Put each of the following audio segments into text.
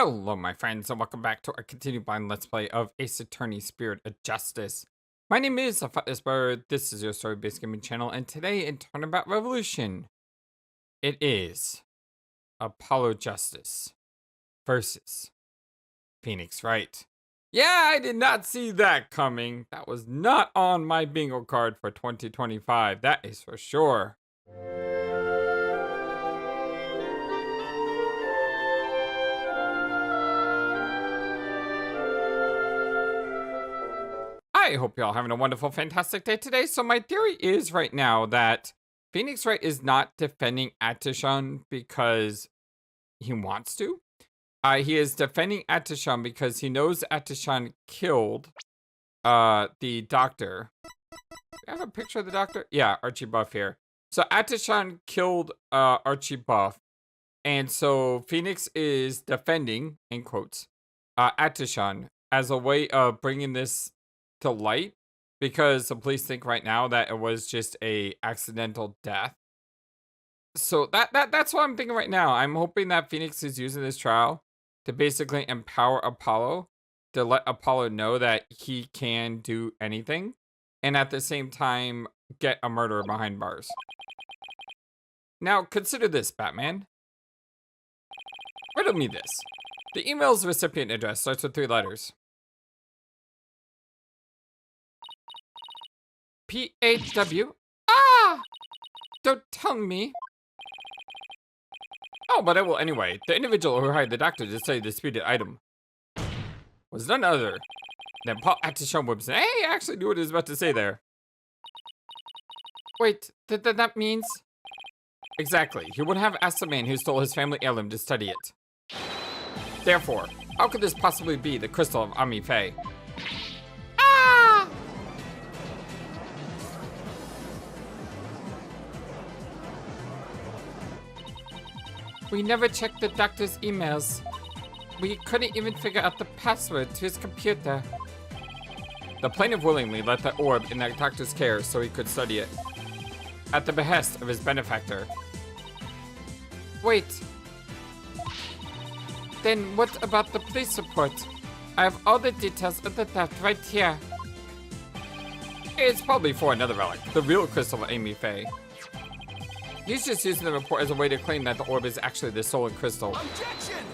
Hello, my friends, and welcome back to our continued blind Let's Play of Ace Attorney Spirit of Justice. My name is FlightlessBird, this is your story-based gaming channel, and today in Turnabout Revolution, it is Apollo Justice versus Phoenix Wright. Yeah, I did not see that coming. That was not on my bingo card for 2025, that is for sure. I hope y'all having a wonderful, fantastic day today. So my theory is right now that Phoenix Wright is not defending Atishon because he wants to. He is defending Atishon because he knows Atishon killed the doctor. Do I have a picture of the doctor? Yeah, Archie Buff here. So Atishon killed Archie Buff. And so Phoenix is defending, in quotes, Atishon as a way of bringing this to light, because the police think right now that it was just a accidental death. So that's what I'm thinking right now. I'm hoping that Phoenix is using this trial to basically empower Apollo, to let Apollo know that he can do anything, and at the same time get a murderer behind bars. Now consider this, Batman. Riddle me this. The email's recipient address starts with 3 letters. PHW? Ah! Don't tell me. Oh, but I will anyway. The individual who hired the doctor to study the disputed item was none other than Paul Atishon Wibson. Hey, I actually knew what he was about to say there. Wait, that means? Exactly. He would have asked the man who stole his family heirloom to study it. Therefore, how could this possibly be the crystal of Maya Fey? We never checked the doctor's emails. We couldn't even figure out the password to his computer. The plaintiff willingly let the orb in the doctor's care so he could study it, at the behest of his benefactor. Wait. Then what about the police report? I have all the details of the theft right here. It's probably for another relic, the real crystal of Maya Fey. He's just using the report as a way to claim that the orb is actually the stolen crystal. Objection!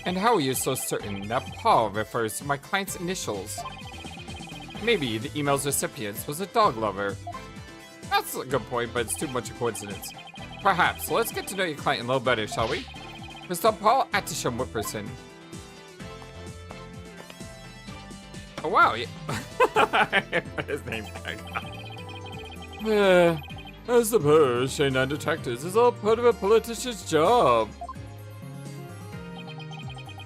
And how are you so certain that Paul refers to my client's initials? Maybe the email's recipient was a dog lover. That's a good point, but it's too much a coincidence. Perhaps, let's get to know your client a little better, shall we? Mr. Paul Atishon Whipperson. Oh wow, yeah. His name tag. I suppose Shannon detectives is all part of a politician's job.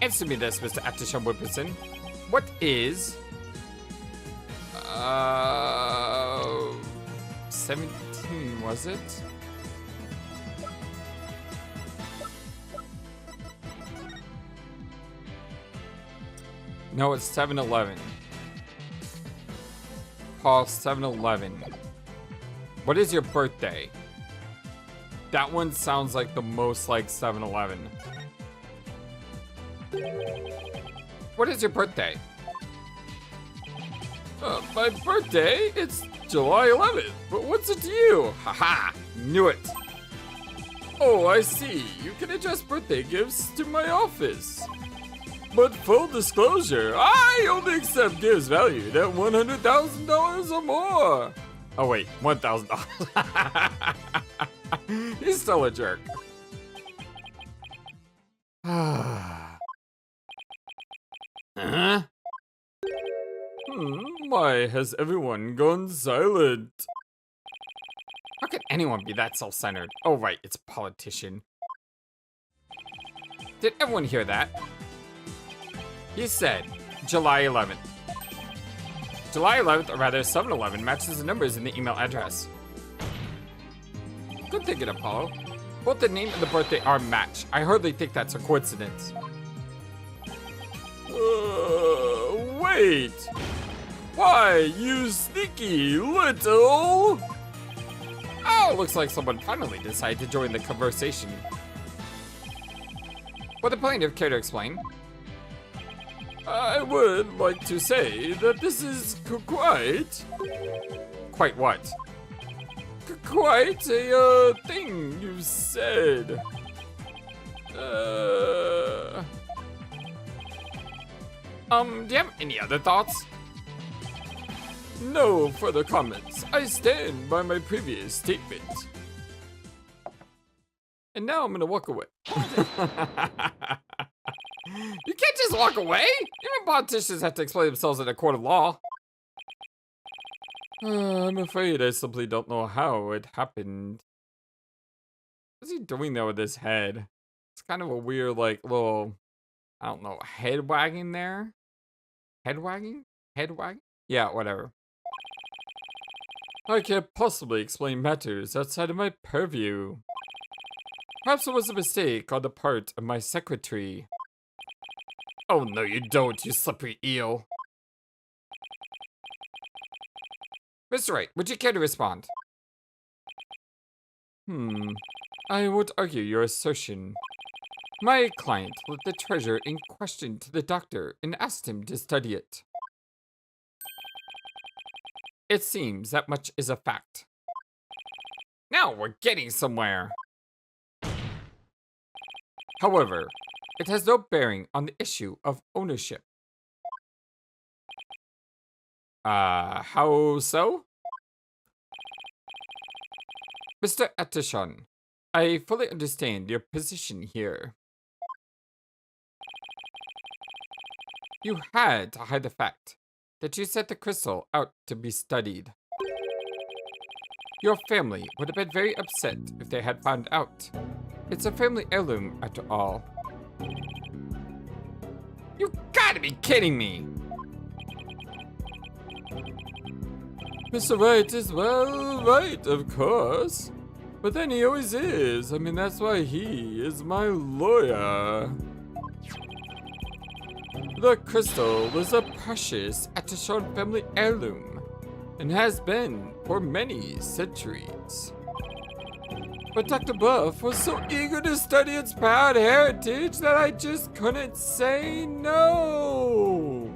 Answer me this, Mr. Atishon Whipperson. What is 17, was it? No, it's 7-11. Paul 7-11. What is your birthday? That one sounds like the most like 7-11. What is your birthday? My birthday? It's July 11th. But what's it to you? Haha, knew it. Oh, I see. You can address birthday gifts to my office. But full disclosure, I only accept gifts valued at $100,000 or more. Oh wait, $1,000. He's still a jerk. Huh? Why has everyone gone silent? How can anyone be that self-centered? Oh right, it's a politician. Did everyone hear that? He said July 11th. July 11th, or rather 7-11, matches the numbers in the email address. Good thinking, Apollo. Both the name and the birthday are matched. I hardly think that's a coincidence. Wait. Why, you sneaky little... Oh, looks like someone finally decided to join the conversation. Would the plaintiff care to explain? I would like to say that this is quite what? quite a thing you said. Do you have any other thoughts? No further comments. I stand by my previous statement. And now I'm gonna walk away. You can't just walk away! Even politicians have to explain themselves in a court of law. I'm afraid I simply don't know how it happened. What's he doing there with his head? It's kind of a weird, like, little, I don't know, head wagging there? Head wagging? Head wagging? Yeah, whatever. I can't possibly explain matters outside of my purview. Perhaps it was a mistake on the part of my secretary. Oh, no, you don't, you slippery eel. Mr. Wright, would you care to respond? I won't argue your assertion. My client led the treasure in question to the doctor and asked him to study it. It seems that much is a fact. Now we're getting somewhere. However, it has no bearing on the issue of ownership. How so? Mr. Atishon, I fully understand your position here. You had to hide the fact that you set the crystal out to be studied. Your family would have been very upset if they had found out. It's a family heirloom after all. You gotta be kidding me! Mr. Wright is well right, of course. But then he always is. I mean, that's why he is my lawyer. The crystal is a precious Atishon family heirloom and has been for many centuries. But Dr. Buff was so eager to study its proud heritage that I just couldn't say no.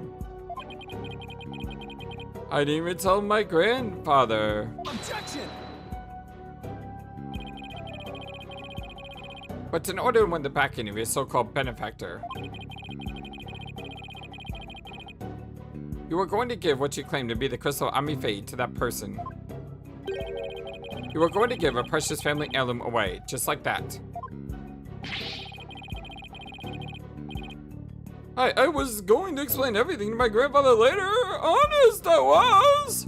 I didn't even tell my grandfather. Objection! But in order to win the backing of your so-called benefactor, you are going to give what you claim to be the crystal Ami Fey to that person. You are going to give a precious family heirloom away, just like that. I was going to explain everything to my grandfather later. Honest, I was.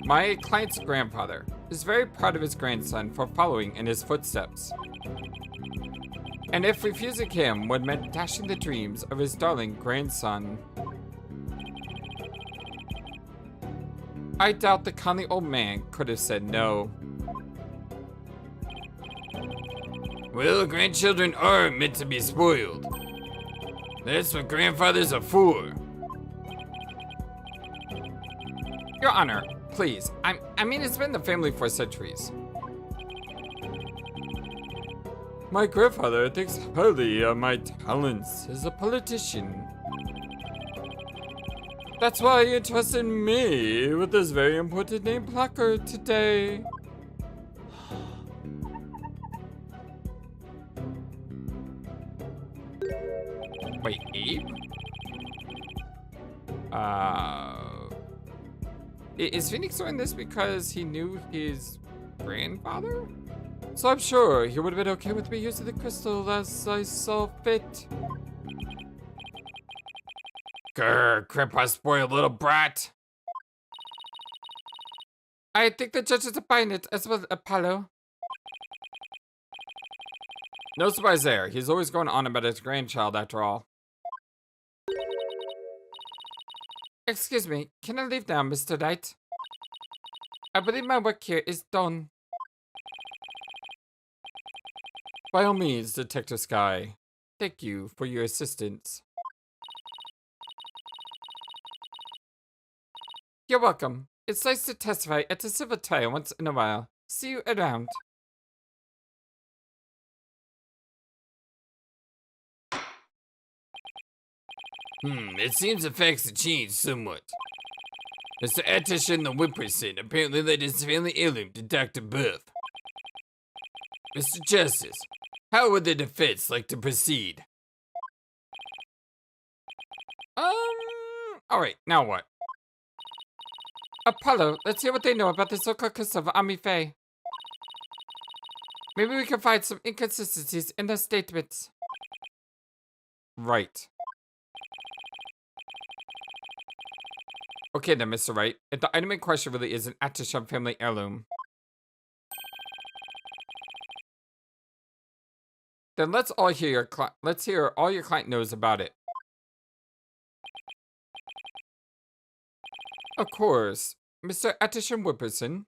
My client's grandfather is very proud of his grandson for following in his footsteps. And if refusing him would meant dashing the dreams of his darling grandson, I doubt the kindly old man could have said no. Well, grandchildren are meant to be spoiled. That's what grandfathers are for. Your Honor, please. I mean, it's been the family for centuries. My grandfather thinks highly of my talents as a politician. That's why he entrusted me with this very important name placard today. Wait, Abe? Is Phoenix doing this because he knew his grandfather? So I'm sure he would have been okay with me using the crystal as I saw fit. Grr, grandpa spoiled little brat. I think the judge is buying it as well, Apollo. No surprise there. He's always going on about his grandchild after all. Excuse me, can I leave now, Mr. Knight? I believe my work here is done. By all means, Detective Sky. Thank you for your assistance. You're welcome. It's nice to testify at a civil trial once in a while. See you around. It seems the facts have changed somewhat. Mr. Atishon the Whipperson apparently led his family heirloom to Dr. Buff. Mr. Justice, how would the defense like to proceed? Alright, now what? Apollo, let's hear what they know about the so-called crystal of Ami Fey. Maybe we can find some inconsistencies in their statements. Right. Okay then, Mr. Wright. If the item in question really is an Atishon family heirloom, then let's hear all your client knows about it. Of course, Mr. Atishon Whipperson.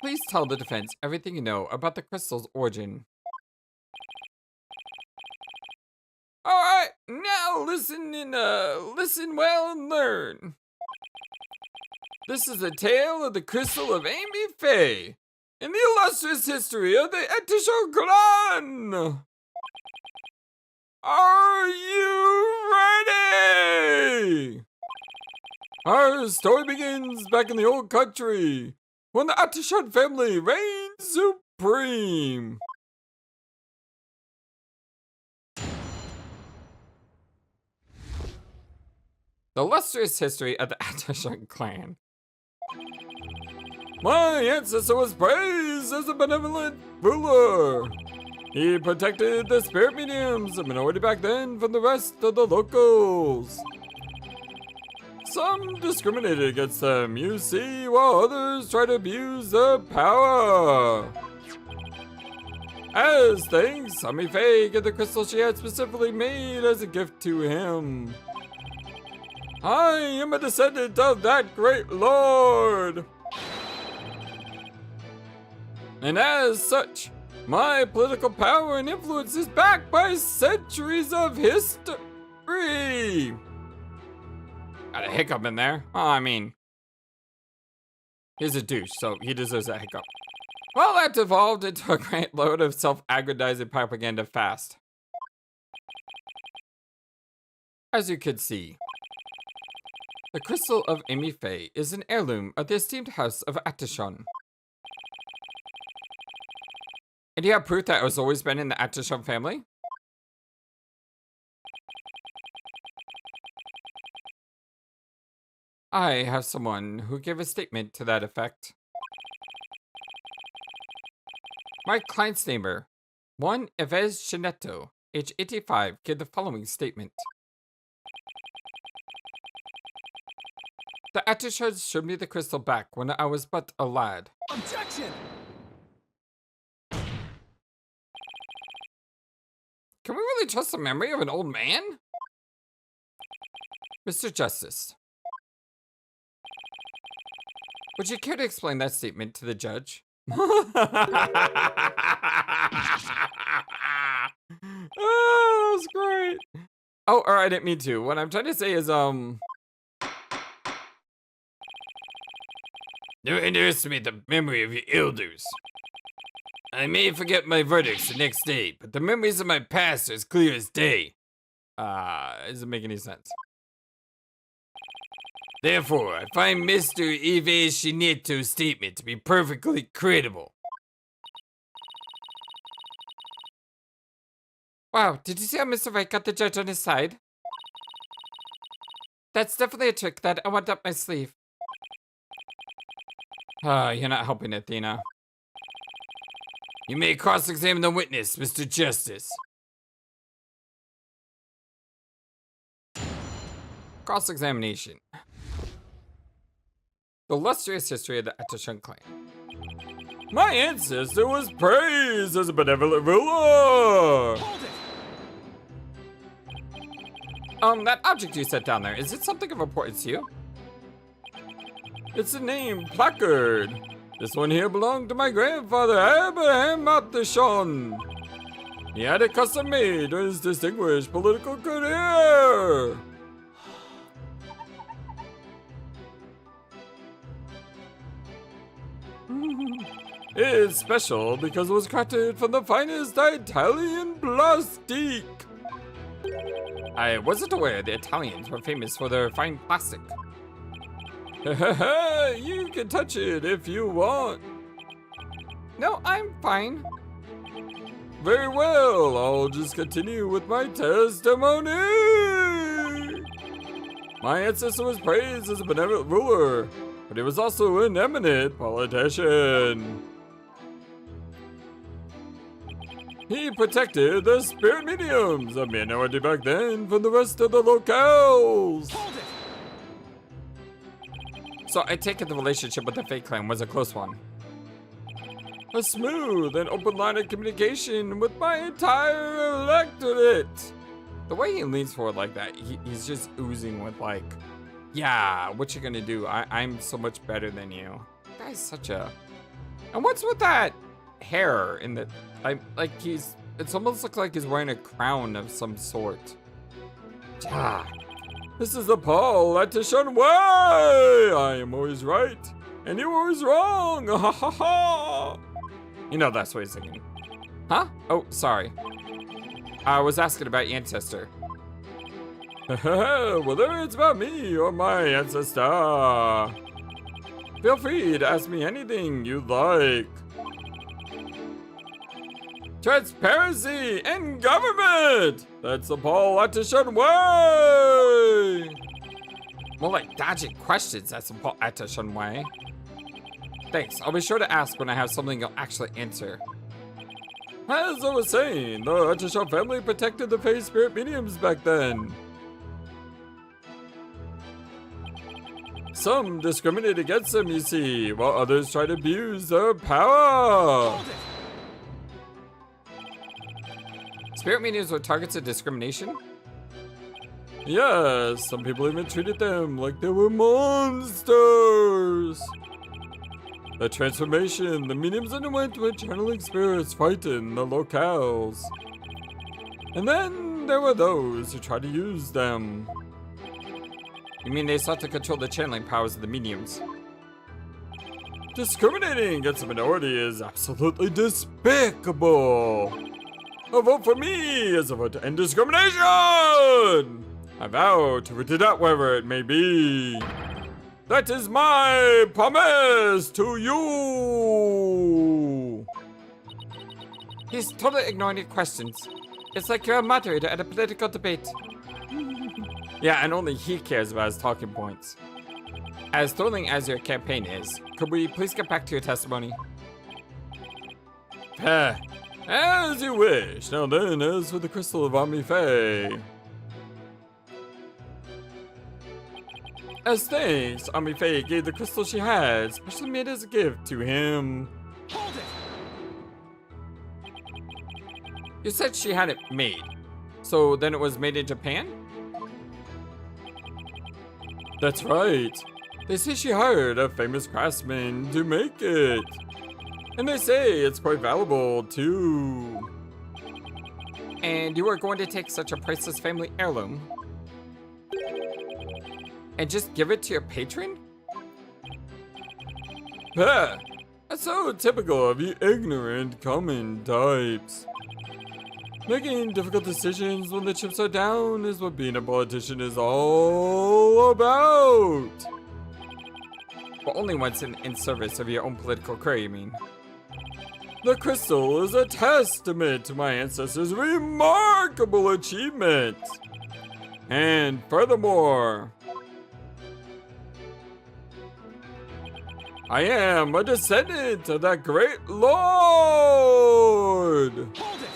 Please tell the defense everything you know about the crystal's origin. Alright, now listen well and learn. This is a tale of the crystal of Ami Fey in the illustrious history of the Atishon clan. Are you ready? Our story begins back in the old country, when the Atishon family reigned supreme. The illustrious history of the Atishon clan. My ancestor was praised as a benevolent ruler. He protected the spirit mediums, a minority back then, from the rest of the locals. Some discriminated against them, you see, while others tried to abuse their power. As thanks, Ami Fey gave the crystal she had specifically made as a gift to him. I am a descendant of that great lord. And as such, my political power and influence is backed by centuries of history. Got a hiccup in there. Oh, I mean, he's a douche, so he deserves that hiccup. Well, that devolved into a great load of self-aggrandizing propaganda fast. As you could see, the crystal of Ami Fey is an heirloom of the esteemed house of Atishon. And do you have proof that it has always been in the Atishon family? I have someone who gave a statement to that effect. My client's neighbor, one Yves Chineto, age 85, gave the following statement. The Atishons showed me the crystal back when I was but a lad. Objection! Can we really trust the memory of an old man? Mr. Justice, would you care to explain that statement to the judge? Oh, that was great. Oh, or I didn't mean to. What I'm trying to say is, Don't underestimate the memory of your elders. I may forget my verdicts the next day, but the memories of my past are as clear as day. doesn't make any sense. Therefore, I find Mr. Yves Chineto's statement to be perfectly credible. Wow, did you see how Mr. Wright got the judge on his side? That's definitely a trick that I want up my sleeve. You're not helping, Athena. You may cross-examine the witness, Mr. Justice. Cross-examination. The illustrious history of the Atishon clan. My ancestor was praised as a benevolent ruler. Hold it! That object you set down there, is it something of importance to you? It's a name placard. This one here belonged to my grandfather, Abraham Atishon. He had it custom made for his distinguished political career. It's special because it was crafted from the finest Italian plastic. I wasn't aware the Italians were famous for their fine plastic. You can touch it if you want. No, I'm fine. Very well, I'll just continue with my testimony. My ancestor was praised as a benevolent ruler, but he was also an eminent politician. He protected the spirit mediums, a minority back then, from the rest of the locales. So I take it the relationship with the Fey clan was a close one. A smooth and open line of communication with my entire electorate. The way he leans forward like that, he's just oozing with like, yeah, what you gonna do? I'm so much better than you. That guy's such a... And what's with that hair in the... Like it's almost like he's wearing a crown of some sort. Ah, this is the Paul Atishon way! I am always right, and you're always wrong! Ha ha ha! You know that's what he's thinking. Huh? Oh, sorry. I was asking about your ancestor. Whether it's about me or my ancestor, feel free to ask me anything you'd like. Transparency in government! That's the Paul Atishon way! More like dodging questions, that's the Paul Atishon way. Thanks, I'll be sure to ask when I have something you'll actually answer. As I was saying, the Atishon family protected the Fey spirit mediums back then. Some discriminate against them, you see, while others try to abuse their power. Spirit mediums were targets of discrimination? Yes, some people even treated them like they were monsters. The transformation the mediums underwent when channeling spirits frightened the locales. And then there were those who tried to use them. You mean they sought to control the channeling powers of the mediums? Discriminating against a minority is absolutely despicable. A vote for me is a vote to end discrimination! I vow to root it out wherever it may be. That is my promise to you! He's totally ignoring your questions. It's like you're a moderator at a political debate. Yeah, and only he cares about his talking points. As thrilling as your campaign is, could we please get back to your testimony? As you wish. Now then, as for the crystal of Maya Fey. As thanks, Maya Fey gave the crystal she had, specially made as a gift to him. Hold it! You said she had it made. So then it was made in Japan? That's right. They say she hired a famous craftsman to make it. And they say it's quite valuable, too. And you are going to take such a priceless family heirloom and just give it to your patron? That's so typical of you ignorant common types. Making difficult decisions when the chips are down is what being a politician is all about. But only once in service of your own political career, you mean? The crystal is a testament to my ancestors' remarkable achievements. And furthermore, I am a descendant of that great lord. Hold it!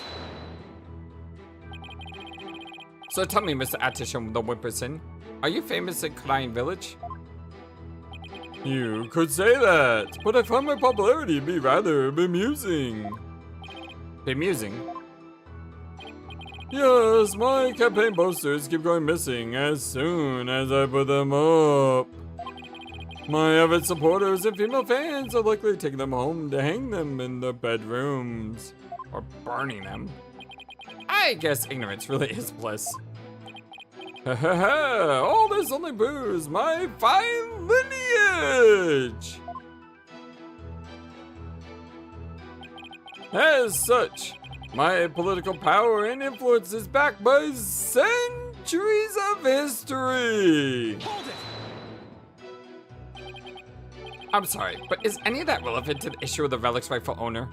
So tell me, Mr. Atishon the Whimperson, are you famous in Khura'in village? You could say that, but I find my popularity to be rather bemusing. Bemusing? Yes, my campaign posters keep going missing as soon as I put them up. My avid supporters and female fans are likely taking them home to hang them in their bedrooms. Or burning them. I guess ignorance really is bliss. All this only proves my fine lineage! As such, my political power and influence is backed by centuries centuries of history. Hold it! I'm sorry, but is any of that relevant to the issue of the relic's rightful owner?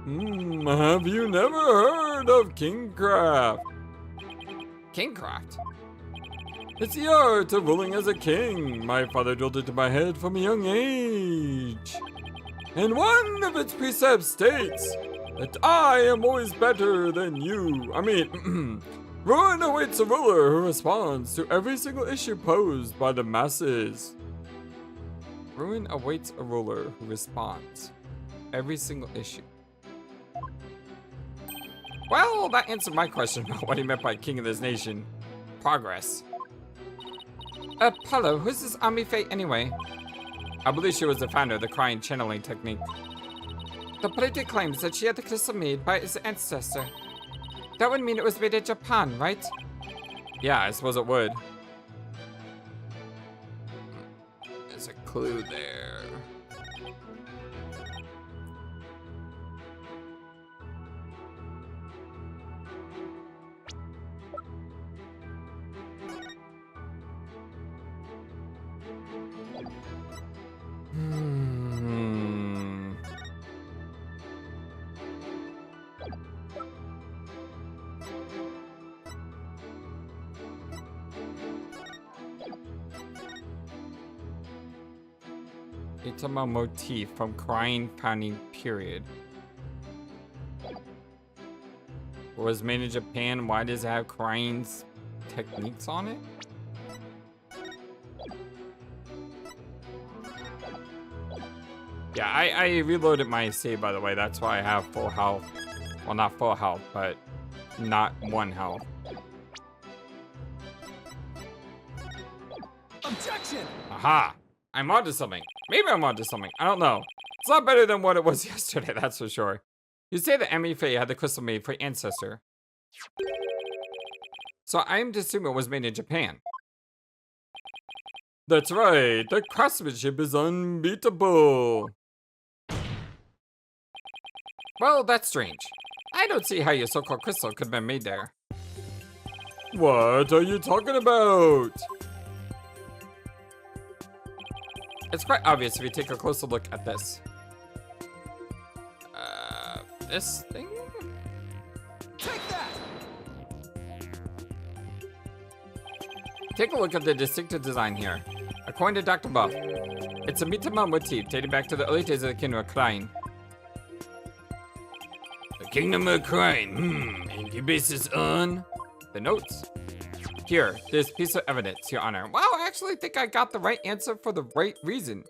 Have you never heard of kingcraft? Kingcraft? It's the art of ruling as a king. My father drilled it into my head from a young age. And one of its precepts states that I am always better than you. Ruin awaits a ruler who responds to every single issue posed by the masses. Ruin awaits a ruler who responds. Every single issue. Well, that answered my question about what he meant by king of this nation. Progress. Apollo, who's this Ami Fey anyway? I believe she was the founder of the Khura'in channeling technique. The polity claims that she had the crystal made by its ancestor. That would mean it was made in Japan, right? Yeah, I suppose it would. There's a clue there. Itama motif from Khura'in founding period. Was made in Japan. Why does it have Khura'in's techniques on it? Yeah, I reloaded my save, by the way. That's why I have full health. Well, not full health, but not 1 health. Objection! Aha! I'm onto something. Maybe I'm onto something. I don't know. It's a lot better than what it was yesterday, that's for sure. You say that Ami Fey had the crystal made for ancestor. So I am to assume it was made in Japan. That's right. The craftsmanship is unbeatable. Well, that's strange. I don't see how your so-called crystal could have been made there. What are you talking about? It's quite obvious if you take a closer look at this. This thing? Take that! Take a look at the distinctive design here. According to Dr. Buff, it's a Mitama motif dating back to the early days of the Kingdom of Khura'in. The Kingdom of Khura'in, and you base this on? The notes. Here, this piece of evidence, Your Honor. Wow, I actually think I got the right answer for the right reason.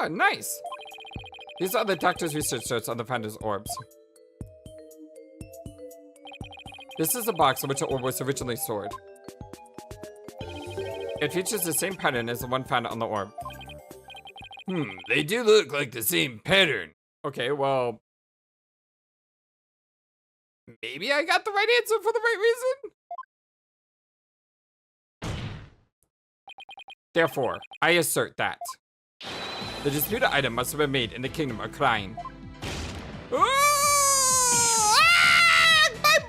Ah, nice. These are the doctor's research notes on the founder's orbs. This is the box in which the orb was originally stored. It features the same pattern as the one found on the orb. They do look like the same pattern. Okay, well... maybe I got the right answer for the right reason? Therefore, I assert that the disputed item must have been made in the Kingdom of Khura'in. My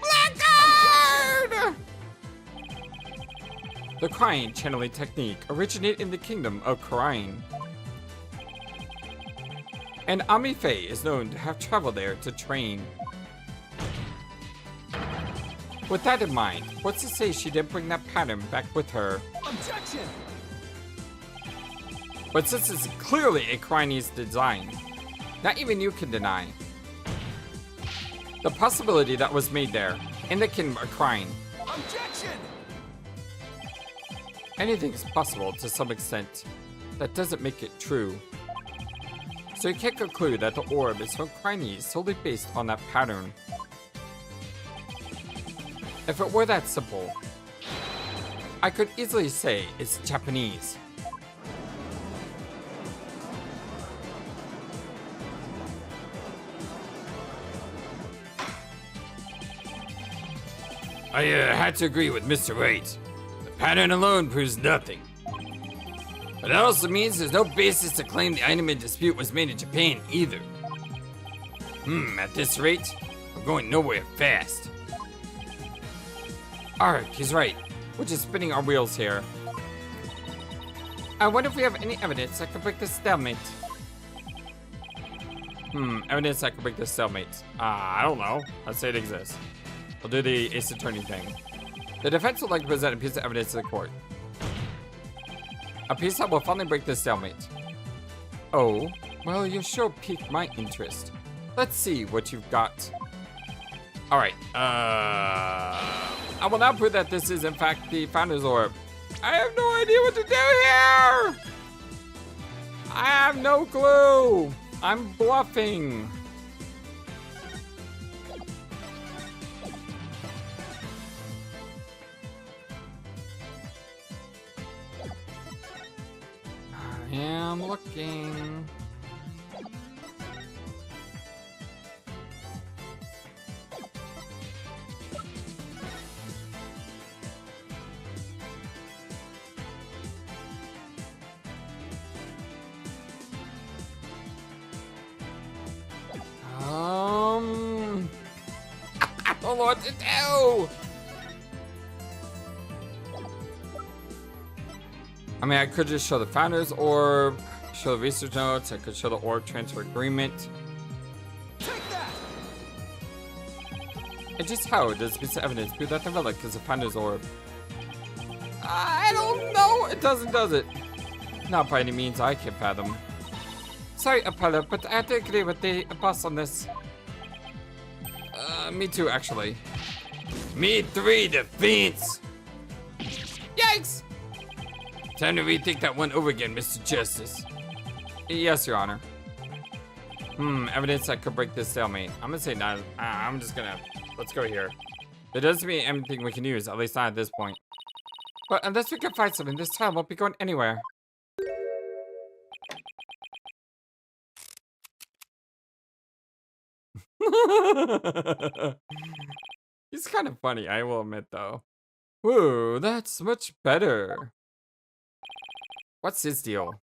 black card! The Khura'in channeling technique originated in the Kingdom of Khura'in. And Ami Fey is known to have traveled there to train. With that in mind, what's to say she didn't bring that pattern back with her? Objection! But since it's clearly a Khura'inese design, not even you can deny the possibility that was made there in the Kingdom of Khura'in. Objection! Anything is possible to some extent. That doesn't make it true. So you can't conclude that the orb is from Khura'inese solely based on that pattern. If it were that simple, I could easily say it's Japanese. I had to agree with Mr. Wright. The pattern alone proves nothing. But that also means there's no basis to claim the item in dispute was made in Japan either. At this rate, we're going nowhere fast. Alright, he's right. We're just spinning our wheels here. I wonder if we have any evidence that could break this stalemate. Evidence that could break this stalemate. I don't know. Let's say it exists. We'll do the Ace Attorney thing. The defense would like to present a piece of evidence to the court. A piece that will finally break this stalemate. Oh, well, you sure piqued my interest. Let's see what you've got. Alright, I will now prove that this is in fact the Founder's Orb. I have no idea what to do here! I have no clue! I'm bluffing. I am looking. I don't know what to do. I mean, I could just show the Founder's Orb, show the research notes, I could show the orb transfer agreement. Take that! And just how does this piece of evidence prove that the relic is a Founder's Orb? I don't know. It doesn't, does it? Not by any means I can fathom. Sorry, Apollo, but I have to agree with the boss on this. Me too, actually. Me three, defense. Yikes! Time to rethink that one over again, Mr. Justice. Yes, Your Honor. Evidence that could break this stalemate. I'm gonna say no. I'm just gonna, let's go here. There doesn't mean anything we can use, at least not at this point. But unless we can find something, this trial won't be going anywhere. He's kind of funny, I will admit, though. Whoa, that's much better. What's his deal?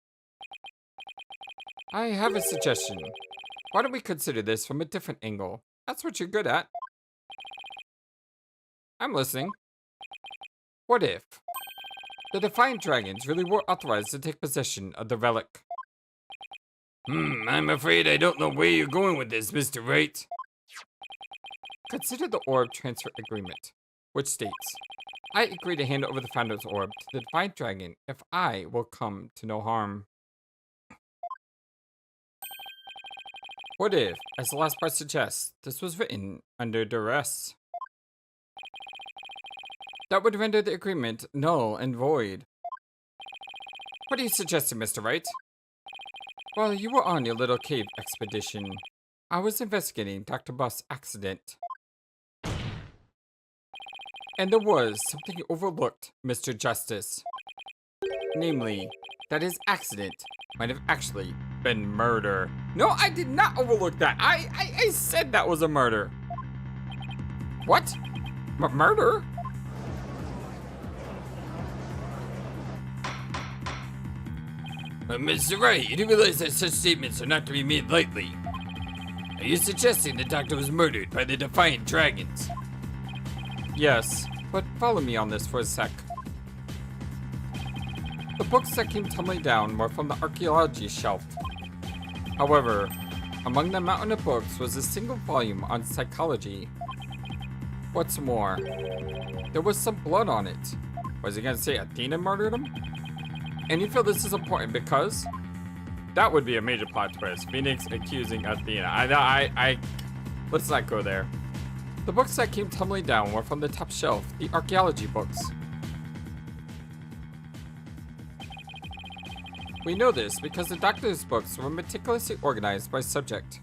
I have a suggestion. Why don't we consider this from a different angle? That's what you're good at. I'm listening. What if the Defiant Dragons really were authorized to take possession of the relic? I'm afraid I don't know where you're going with this, Mr. Wright. Consider the orb transfer agreement, which states, I agree to hand over the Founder's Orb to the Defiant Dragon if I will come to no harm. What if, as the last part suggests, this was written under duress? That would render the agreement null and void. What are you suggesting, Mr. Wright? While you were on your little cave expedition, I was investigating Dr. Buff's accident. And there was something you overlooked, Mr. Justice. Namely, that his accident might have actually been murder. No, I did not overlook that. I said that was a murder. What? Murder? Mr. Wright, you do realize that such statements are not to be made lightly. Are you suggesting the doctor was murdered by the Defiant Dragons? Yes, but follow me on this for a sec. The books that came tumbling down were from the archaeology shelf. However, among the mountain of books was a single volume on psychology. What's more, there was some blood on it. Was he gonna say Athena murdered him? And you feel this is important because that would be a major plot twist. Phoenix accusing Athena. Let's not go there. The books that came tumbling down were from the top shelf, the archaeology books. We know this because the doctor's books were meticulously organized by subject.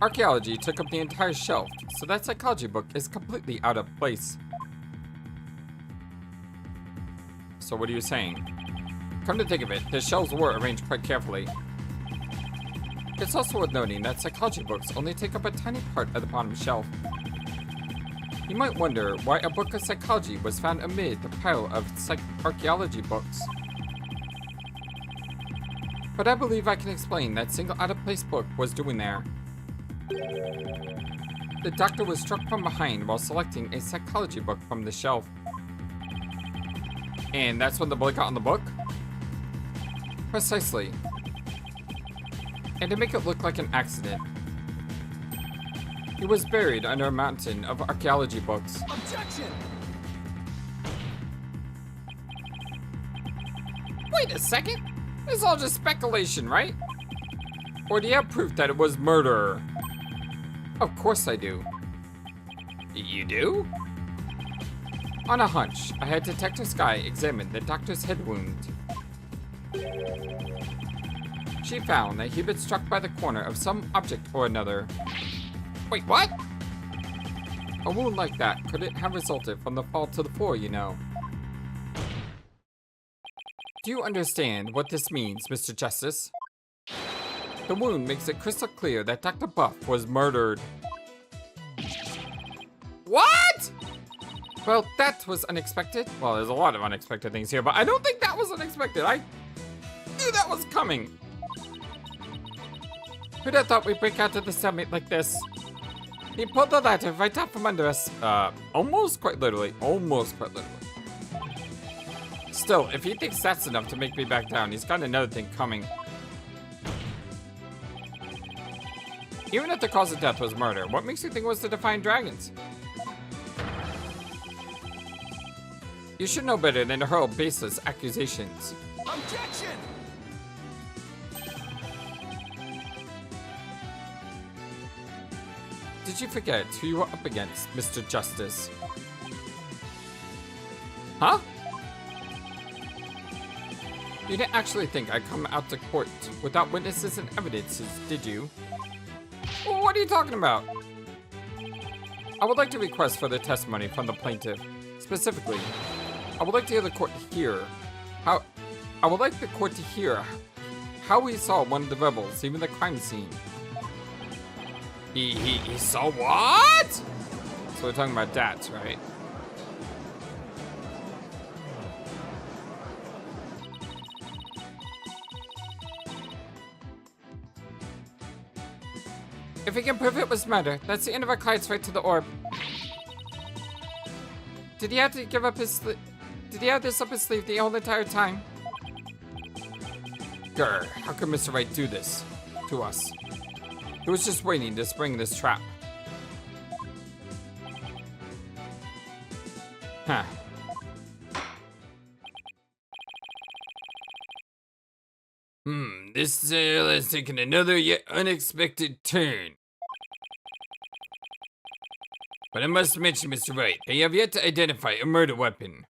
Archaeology took up the entire shelf, so that psychology book is completely out of place. So what are you saying? Come to think of it, the shelves were arranged quite carefully. It's also worth noting that psychology books only take up a tiny part of the bottom shelf. You might wonder why a book of psychology was found amid the pile of archaeology books. But I believe I can explain that single out-of-place book was doing there. The doctor was struck from behind while selecting a psychology book from the shelf. And that's when the bullet got on the book? Precisely. And to make it look like an accident, he was buried under a mountain of archaeology books. Objection! Wait a second. This is all just speculation, right? Or do you have proof that it was murder? Of course I do. You do? On a hunch, I had Detective Sky examine the doctor's head wound. She found that he'd been struck by the corner of some object or another. Wait, what? A wound like that couldn't have resulted from the fall to the floor, you know. Do you understand what this means, Mr. Justice? The wound makes it crystal clear that Dr. Buff was murdered. What? Well, that was unexpected. Well, there's a lot of unexpected things here, but I don't think that was unexpected. I knew that was coming. Who'd have thought we'd break out of the cellmate like this? He pulled the ladder right out from under us. Almost quite literally. Almost quite literally. Still, if he thinks that's enough to make me back down, he's got another thing coming. Even if the cause of death was murder, what makes you think it was the Defiant Dragons? You should know better than to hurl baseless accusations. Objection! Did you forget who you were up against, Mr. Justice? Huh? You didn't actually think I'd come out to court without witnesses and evidences, did you? Well, what are you talking about? I would like to request further testimony from the plaintiff. Specifically, I would like to hear the court hear how he saw one of the rebels leaving the crime scene. He saw what? So we're talking about that, right? If he can prove it was murder, that's the end of our client's right to the orb. Did he have to give up his Did he have this up his sleeve the whole entire time? Grr, how could Mr. Wright do this to us? He was just waiting to spring this trap. Huh. This sale has taken another yet unexpected turn. But I must mention, Mr. Wright, that you have yet to identify a murder weapon.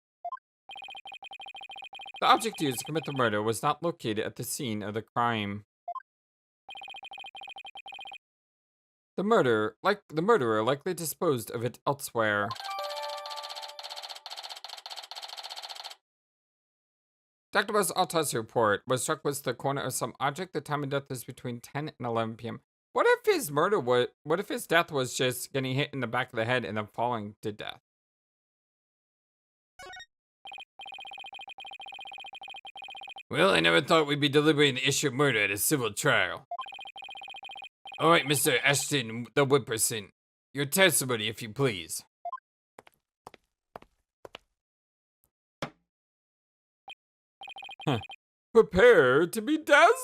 The object used to commit the murder was not located at the scene of the crime. The murderer likely disposed of it elsewhere. Dr. Buff's autopsy report was struck with the corner of some object. The time of death is between 10 and 11 p.m. What if his death was just getting hit in the back of the head and then falling to death? Well, I never thought we'd be deliberating the issue of murder at a civil trial. All right, Mr. Ashton, the Whipperson. Your testimony, if you please. Prepare to be dazzled!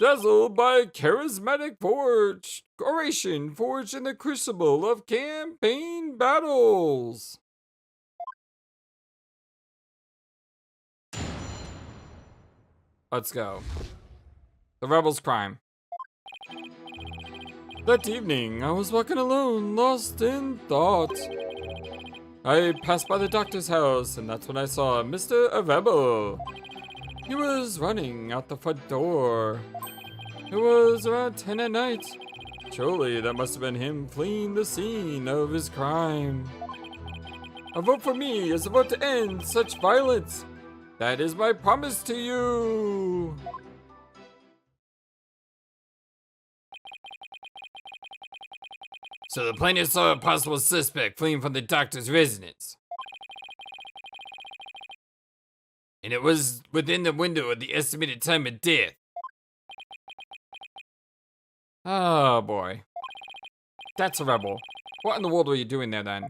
Dazzled by a charismatic oration forged in the crucible of campaign battles. Let's go. The rebel's crime. That evening, I was walking alone, lost in thought. I passed by the doctor's house, and that's when I saw Mr. Avebo. He was running out the front door. It was around 10 at night. Surely that must have been him fleeing the scene of his crime. A vote for me is a vote to end such violence. That is my promise to you. So the plaintiff saw a possible suspect fleeing from the doctor's residence. And it was within the window of the estimated time of death. Oh boy. That's a rebel. What in the world were you doing there then?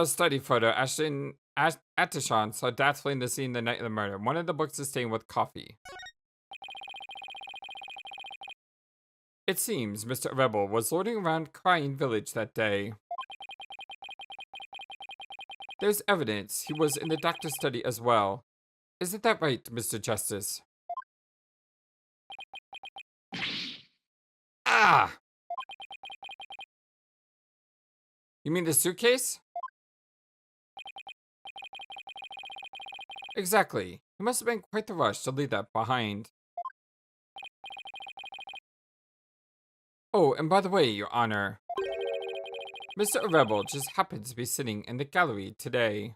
Study photo. Atishon saw Dad fleeing the scene the night of the murder. One of the books is stained with coffee. It seems Mr. Rebel was lording around Khura'in village that day. There's evidence he was in the doctor's study as well. Isn't that right, Mr. Justice? Ah! You mean the suitcase? Exactly. It must have been quite the rush to leave that behind. Oh, and by the way, Your Honor, Mr. Rebel just happened to be sitting in the gallery today.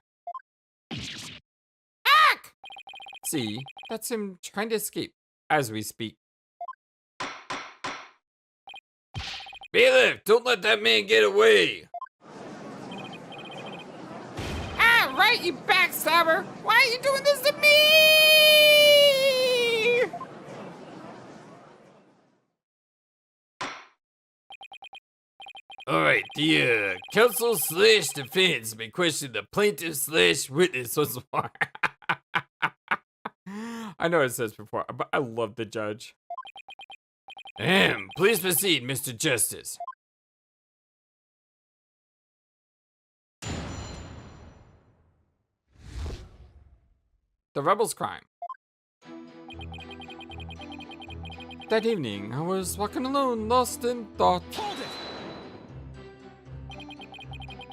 Ack! See, that's him trying to escape as we speak. Bailiff, don't let that man get away! Ah, right, you backstabber! Why are you doing this to me? Alright, the counsel/defense may question the plaintiff/witness once more. I know it says before, but I love the judge. Please proceed, Mr. Justice. The rebel's crime. That evening, I was walking alone, lost in thought. Hold it!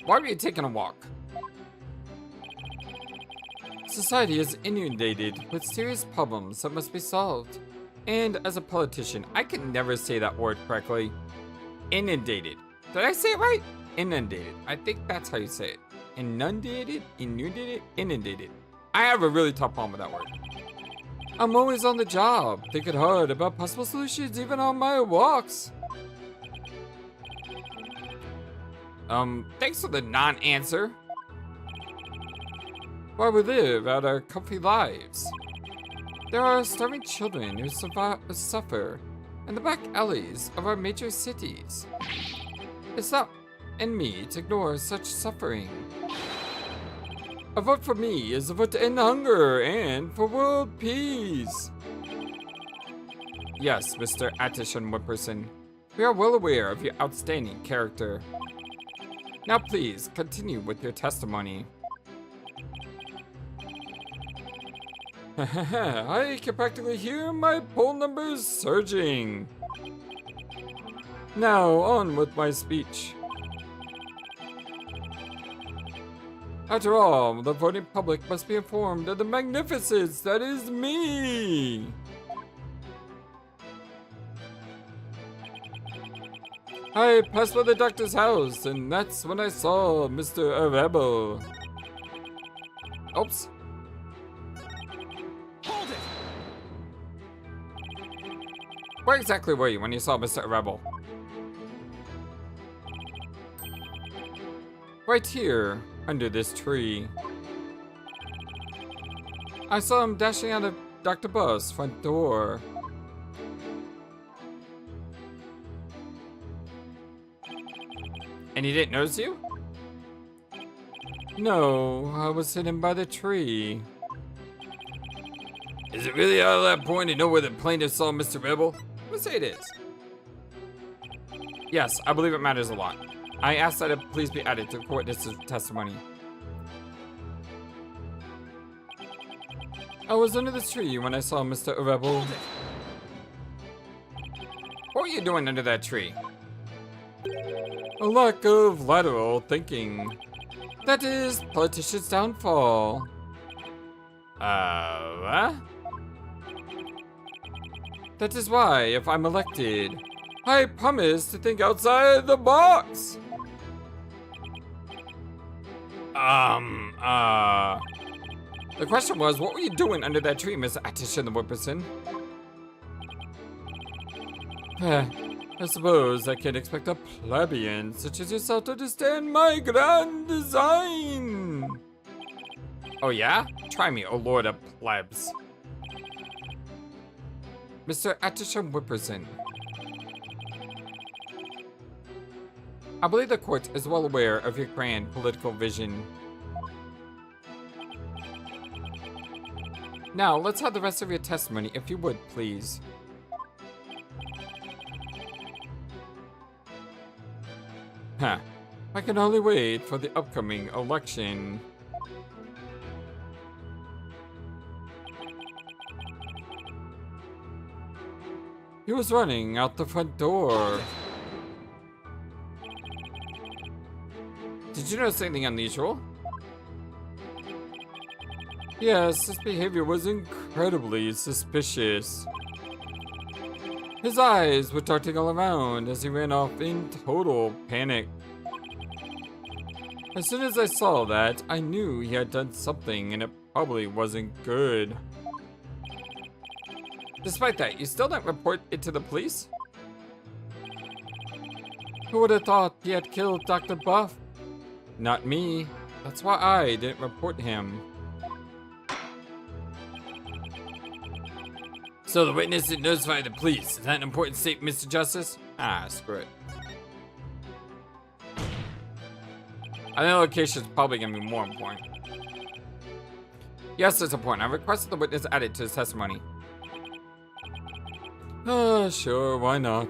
Why were you taking a walk? Society is inundated with serious problems that must be solved. And as a politician, I can never say that word correctly. Inundated. Did I say it right? Inundated. I think that's how you say it. Inundated? Inundated? Inundated. I have a really tough problem with that word. I'm always on the job, thinking hard about possible solutions even on my walks. Thanks for the non-answer. While we live out our comfy lives, there are starving children who suffer in the back alleys of our major cities. It's not in me to ignore such suffering. A vote for me is a vote to end hunger and for world peace. Yes, Mr. Atishon Whipperson, we are well aware of your outstanding character. Now please, continue with your testimony. I can practically hear my poll numbers surging. Now, on with my speech. After all, the voting public must be informed of the magnificence that is me. I passed by the doctor's house, and that's when I saw Mr. Rebel. Oops. Hold it! Where exactly were you when you saw Mr. Rebel? Right here, under this tree. I saw him dashing out of Dr. Buff's front door. And he didn't notice you? No, I was hidden by the tree. Is it really out of that point to know where the plaintiff saw Mr. Rebel? Let's say it is. Yes, I believe it matters a lot. I asked that it please be added to the witness's testimony. I was under this tree when I saw Mr. Rebel. What were you doing under that tree? A lack of lateral thinking. That is politicians' downfall. What? That is why, if I'm elected, I promise to think outside the box. The question was, what were you doing under that tree, Miss Atishon the Whipperson? I suppose I can't expect a plebeian such as yourself to understand my grand design. Oh yeah? Try me, O Lord of Plebs. Mr. Atishon Whipperson. I believe the court is well aware of your grand political vision. Now, let's have the rest of your testimony, if you would, please. Huh. I can only wait for the upcoming election. He was running out the front door. Did you notice anything unusual? Yes, his behavior was incredibly suspicious. His eyes were darting all around as he ran off in total panic. As soon as I saw that, I knew he had done something and it probably wasn't good. Despite that, you still didn't report it to the police? Who would have thought he had killed Dr. Buff? Not me. That's why I didn't report him. So the witness didn't notify the police. Is that an important statement, Mr. Justice? Ah, screw it. I think the location is probably going to be more important. Yes, it's important. I requested the witness added to his testimony. Sure, why not?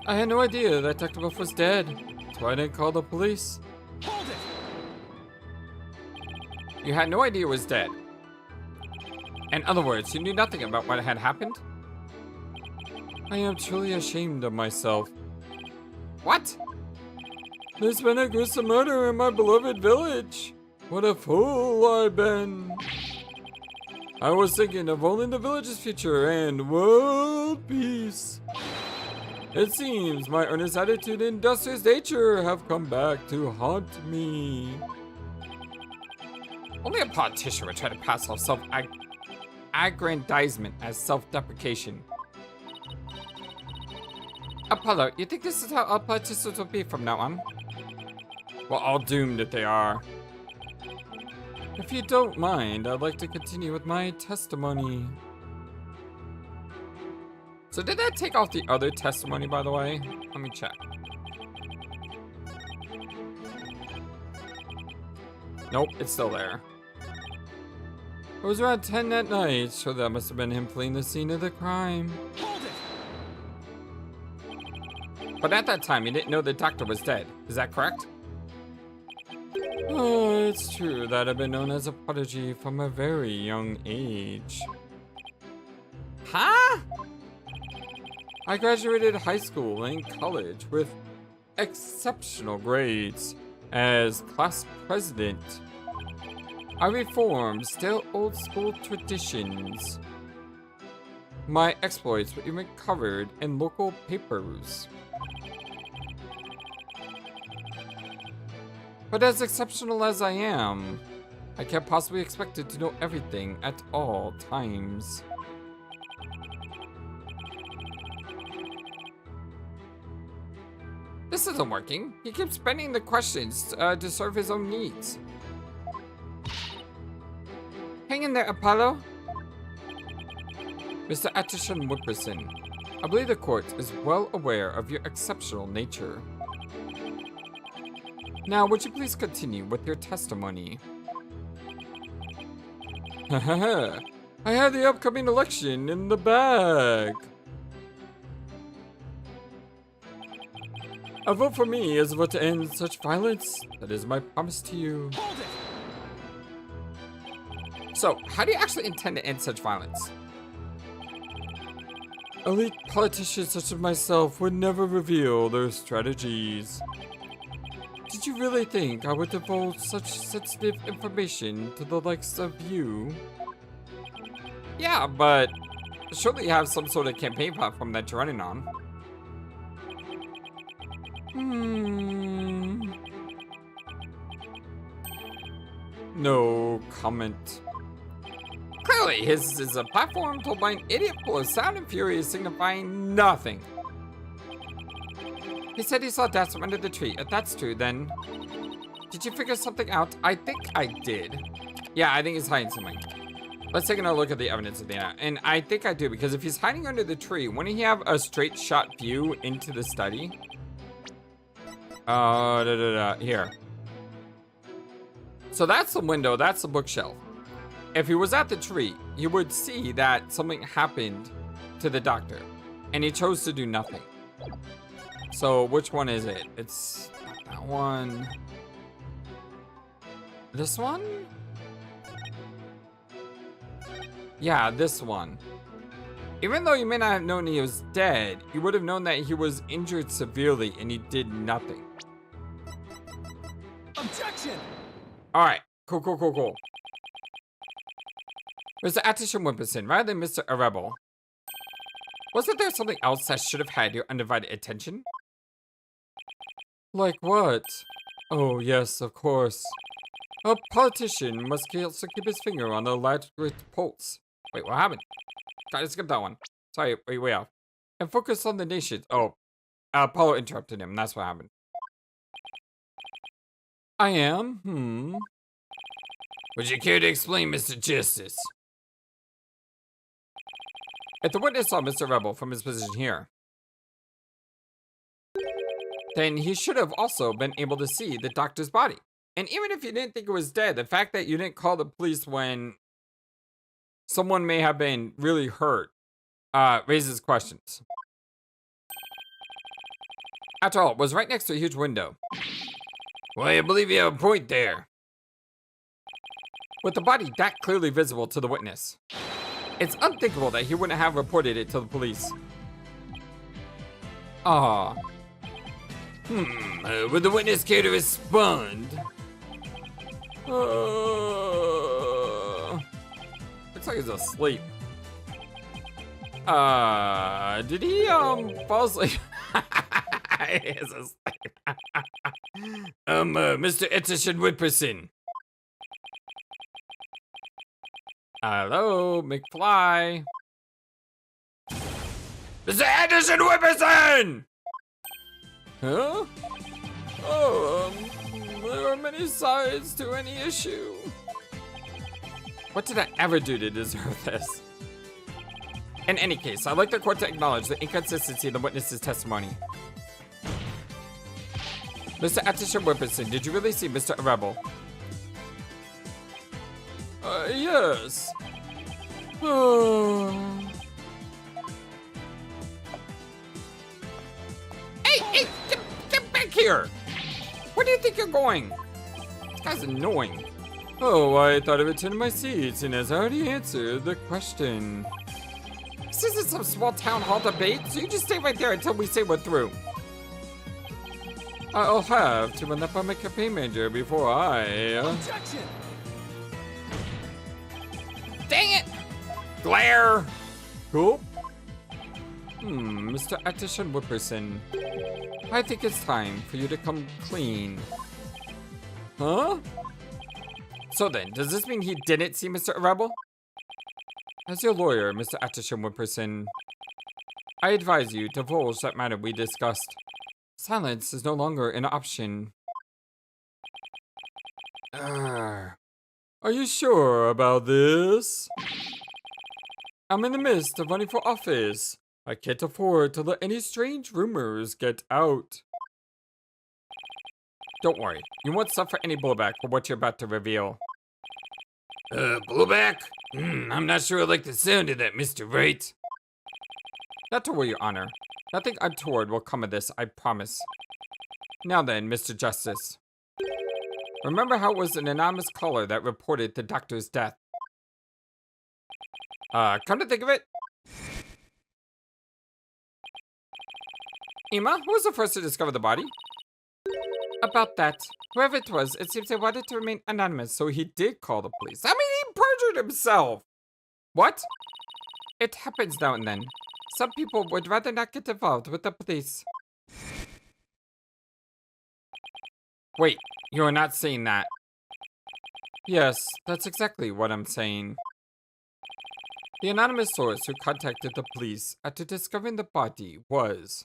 I had no idea that Dr. Buff was dead. That's why I didn't call the police. Hold it! You had no idea he was dead. In other words, you knew nothing about what had happened? I am truly ashamed of myself. What? There's been a gruesome murder in my beloved village. What a fool I've been. I was thinking of only the village's future and world peace. It seems my earnest attitude and industrious nature have come back to haunt me. Only a politician would try to pass off self-aggrandizement as self-deprecation. Apollo, you think this is how all politicians will be from now on? Well, all doomed if they are. If you don't mind, I'd like to continue with my testimony. So did that take off the other testimony, by the way? Let me check. Nope, it's still there. It was around 10 that night, so that must have been him fleeing the scene of the crime. Hold it! But at that time, you didn't know the doctor was dead. Is that correct? Oh, it's true that I've been known as a prodigy from a very young age. Huh? I graduated high school and college with exceptional grades. As class president, I reformed still old school traditions. My exploits were even covered in local papers. But as exceptional as I am, I can't possibly be expected to know everything at all times. This isn't working. He keeps spending the questions to serve his own needs. Hang in there, Apollo. Mr. Atishon Whipperson, I believe the court is well aware of your exceptional nature. Now, would you please continue with your testimony? Haha, I had the upcoming election in the bag. A vote for me is a vote to end such violence. That is my promise to you. Hold it! So, how do you actually intend to end such violence? Elite politicians such as myself would never reveal their strategies. Did you really think I would divulge such sensitive information to the likes of you? Yeah, but surely you have some sort of campaign platform that you're running on. No comment. Clearly, his is a platform told by an idiot full of sound and fury signifying nothing. He said he saw deaths from under the tree. If that's true, then... Did you figure something out? I think I did. Yeah, I think he's hiding something. Let's take another look at the evidence of the and I think I do, because if he's hiding under the tree, wouldn't he have a straight shot view into the study? Here. So that's the window, that's the bookshelf. If he was at the tree, he would see that something happened to the doctor, and he chose to do nothing. So which one is it? It's not that one. This one? Yeah, this one. Even though you may not have known he was dead, you would have known that he was injured severely and he did nothing. Objection! Alright, cool. Mr. Atishon Wimperson, rather than Mr. Rebel. Wasn't there something else that should have had your undivided attention? Like what? Oh, yes, of course. A politician must also keep his finger on the electric pulse. Wait, what happened? Gotta skip that one. Sorry, wait, way off. And focus on the nation. Oh, Apollo interrupted him. That's what happened. I am? Would you care to explain, Mr. Justice? If the witness saw Mr. Rebel from his position here, then he should have also been able to see the doctor's body. And even if you didn't think it was dead, the fact that you didn't call the police when someone may have been really hurt raises questions. After all, it was right next to a huge window. Well, I believe you have a point there. With the body that clearly visible to the witness, it's unthinkable that he wouldn't have reported it to the police. Would the witness care to respond? Looks like he's asleep. Did he, fall asleep? He is asleep. Mr. Atishon Wimperson. Hello, McFly. Mr. Atishon Wimperson! Huh? There are many sides to any issue. What did I ever do to deserve this? In any case, I'd like the court to acknowledge the inconsistency of the witness's testimony. Mr. Atishon Wimperson, did you really see Mr. Rebel? Yes. Hey, get back here! Where do you think you're going? This guy's annoying. Oh, I thought I would turn to my seat, and as I already answered the question. This isn't some small town hall debate, so you just stay right there until we say we're through. I'll have to run up on my campaign manager before I... Objection! Dang it! Glare! Cool. Mr. Atishon Wimperson, I think it's time for you to come clean. Huh? So then, does this mean he didn't see Mr. Rebel? As your lawyer, Mr. Atishon Wimperson, I advise you to divulge that matter we discussed. Silence is no longer an option. Are you sure about this? I'm in the midst of running for office. I can't afford to let any strange rumors get out. Don't worry, you won't suffer any blowback for what you're about to reveal. Blowback? I'm not sure I like the sound of that, Mr. Wright. Not to worry, Your Honor. Nothing untoward will come of this, I promise. Now then, Mr. Justice. Remember how it was an anonymous caller that reported the doctor's death? Come to think of it, Ima, who was the first to discover the body? About that. Whoever it was, it seems they wanted to remain anonymous, so he did call the police. I mean, he perjured himself! What? It happens now and then. Some people would rather not get involved with the police. Wait, you're not saying that. Yes, that's exactly what I'm saying. The anonymous source who contacted the police after discovering the body was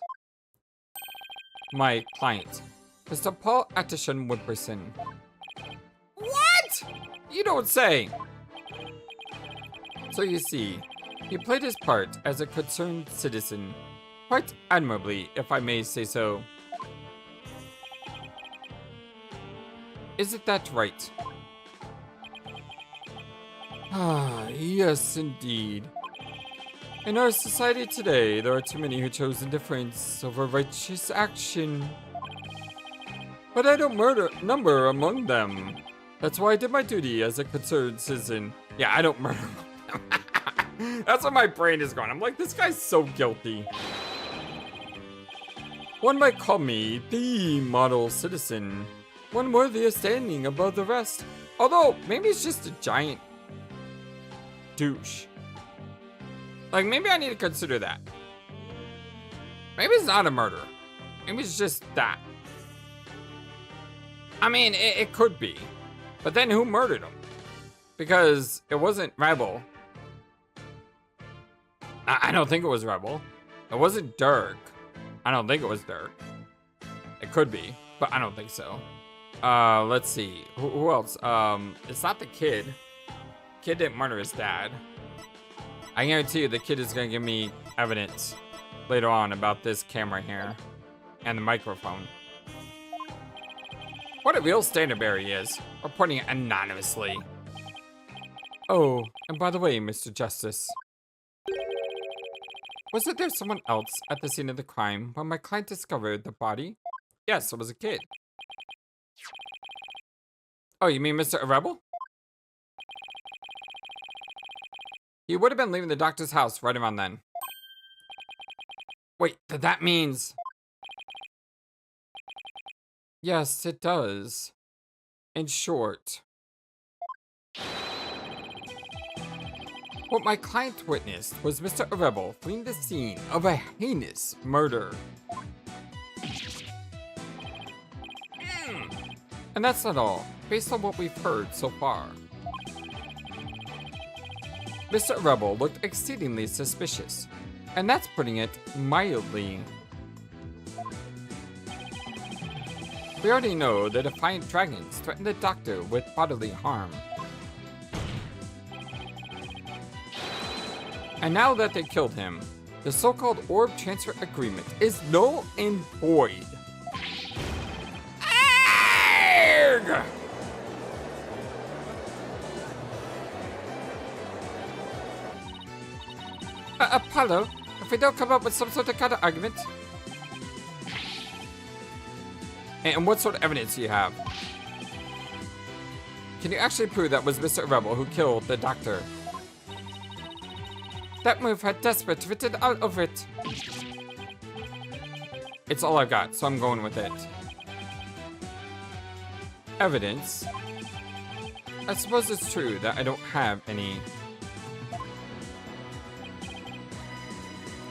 my client, Mr. Paul Atishon Wimperson. What? You don't say. So you see, he played his part as a concerned citizen, quite admirably, if I may say so. Isn't that right? Ah, yes, indeed. In our society today, there are too many who chose indifference over righteous action. But I don't number among them. That's why I did my duty as a concerned citizen. Yeah, I don't murder. That's what my brain is going. I'm like, this guy's so guilty. One might call me the model citizen. One worthy of standing above the rest. Although, maybe it's just a giant douche. Like, maybe I need to consider that. Maybe it's not a murder. Maybe it's just that. I mean, it could be. But then who murdered him? Because it wasn't Rebel. I don't think it was Rebel. It wasn't Dhurke. I don't think it was Dhurke. It could be, but I don't think so. Let's see. Who else? It's not the kid. Kid didn't murder his dad. I guarantee you the kid is gonna give me evidence later on about this camera here and the microphone. What a real standard bearer he is, reporting it anonymously. Oh, and by the way, Mr. Justice. Wasn't there someone else at the scene of the crime when my client discovered the body? Yes, it was a kid. Oh, you mean Mr. Rebel? He would have been leaving the doctor's house right around then. Wait, that means... Yes, it does. In short. What my client witnessed was Mr. Rebel fleeing the scene of a heinous murder. And that's not all, based on what we've heard so far. Mr. Rebel looked exceedingly suspicious, and that's putting it mildly. We already know the Defiant Dragons threatened the Doctor with bodily harm. And now that they killed him, the so-called orb transfer agreement is null and void. Arrgh! Apollo, if we don't come up with some sort of counter argument. And what sort of evidence do you have? Can you actually prove that was Mr. Rebel who killed the Doctor? That move had desperate written all over it. It's all I've got, so I'm going with it. Evidence? I suppose it's true that I don't have any.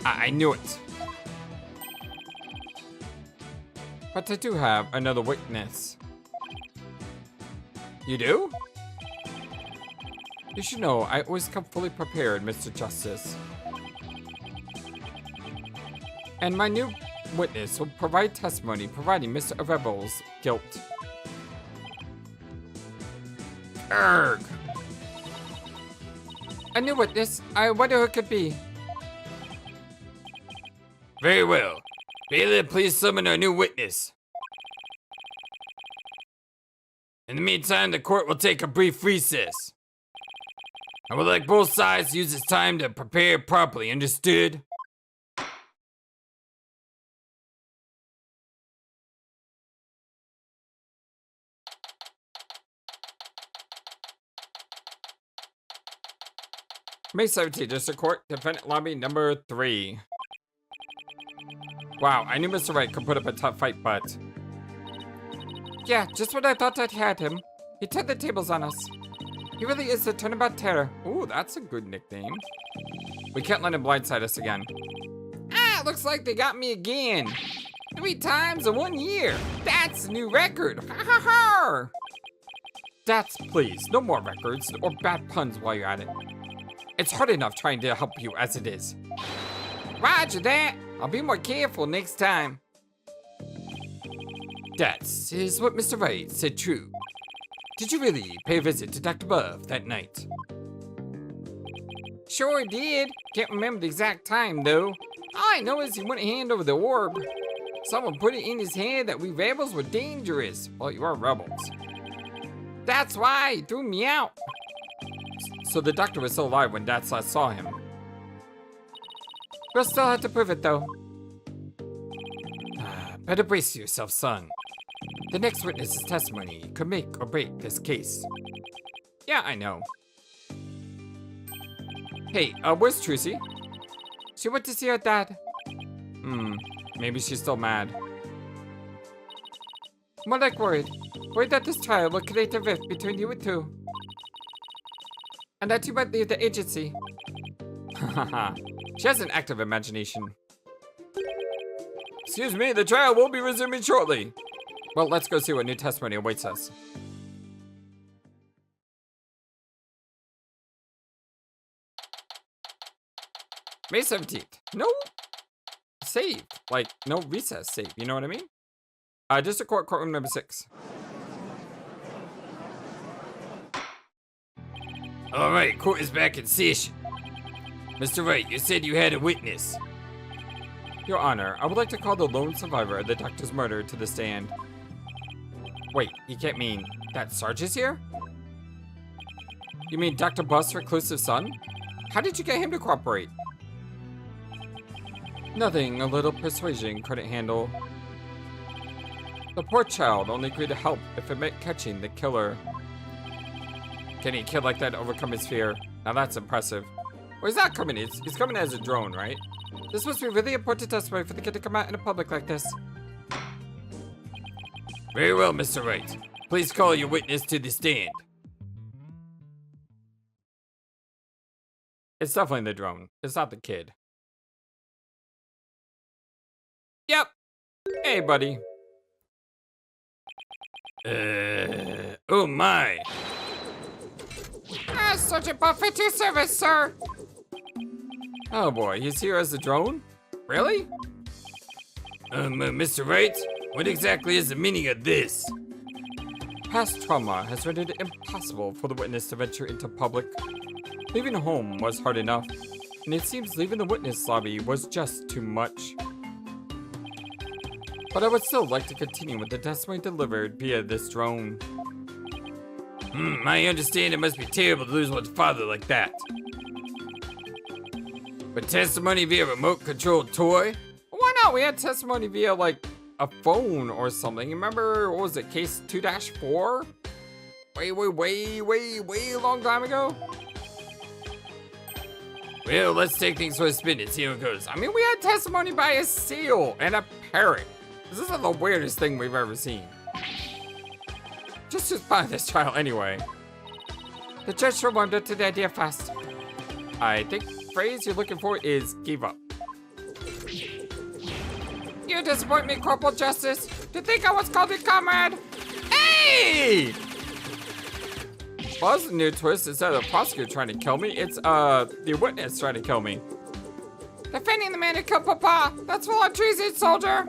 I knew it. But I do have another witness. You do? You should know, I always come fully prepared, Mr. Justice. And my new witness will provide testimony providing Mr. Rebel's guilt. Arrgh! A new witness? I wonder who it could be. Very well. Bailiff, please summon our new witness. In the meantime, the court will take a brief recess. I would like both sides to use this time to prepare properly, understood? May 17th, District Court, Defendant Lobby number 3. Wow, I knew Mr. Wright could put up a tough fight, but... Yeah, just when I thought I'd had him, he turned the tables on us. He really is the turnabout terror. Ooh, that's a good nickname. We can't let him blindside us again. Ah, looks like they got me again. 3 times in 1 year. That's a new record. Ha ha ha! That's, please, no more records or bad puns while you're at it. It's hard enough trying to help you as it is. Roger that. I'll be more careful next time. That is what Mr. Wright said true. Did you really pay a visit to Dr. Buff that night? Sure did. Can't remember the exact time, though. All I know is he wouldn't hand over the orb. Someone put it in his head that we rebels were dangerous. Well, you are rebels. That's why he threw me out. So the doctor was still alive when Dad last saw him. We'll still have to prove it, though. Better brace yourself, son. The next witness's testimony could make or break this case. Yeah, I know. Hey, where's Trucy? She went to see her dad. Maybe she's still mad. More like worried. Worried that this trial will create a rift between you two. And that you might leave the agency. Haha. She has an active imagination. Excuse me, the trial will be resuming shortly. Well, let's go see what new testimony awaits us. May 17th. No save. Like, no recess save. You know what I mean? District Court, courtroom number 6. All right, court is back in session. Mr. Wright, you said you had a witness. Your Honor, I would like to call the lone survivor of the doctor's murder to the stand. Wait, you can't mean that Sarge is here? You mean Dr. Buff's reclusive son? How did you get him to cooperate? Nothing a little persuasion couldn't handle. The poor child only agreed to help if it meant catching the killer. Getting a kid like that to overcome his fear. Now that's impressive. Well, he's not coming, he's coming as a drone, right? This must be really important testimony for the kid to come out in the public like this. Very well, Mr. Wright. Please call your witness to the stand. It's definitely the drone. It's not the kid. Yep. Hey, buddy. Oh my. Sergeant Buff at your service, sir. Oh boy, he's here as a drone? Really? Mr. Wright, what exactly is the meaning of this? Past trauma has rendered it impossible for the witness to venture into public. Leaving home was hard enough, and it seems leaving the witness lobby was just too much. But I would still like to continue with the testimony delivered via this drone. I understand it must be terrible to lose one's father like that. But testimony via remote-controlled toy? Why not? We had testimony via, like, a phone or something. Remember, what was it, case 2-4? Way long time ago? Well, let's take things for a spin and see how it goes. I mean, we had testimony by a seal and a parrot. This is the weirdest thing we've ever seen. Just buy this trial anyway. The judge sure warmed up to the idea fast. I think the phrase you're looking for is give up. You disappoint me, Corporal Justice. To think I was called your comrade. Hey! Well, that's a new twist. Instead of the prosecutor trying to kill me, it's the witness trying to kill me. Defending the man who killed Papa. That's full of treason, soldier.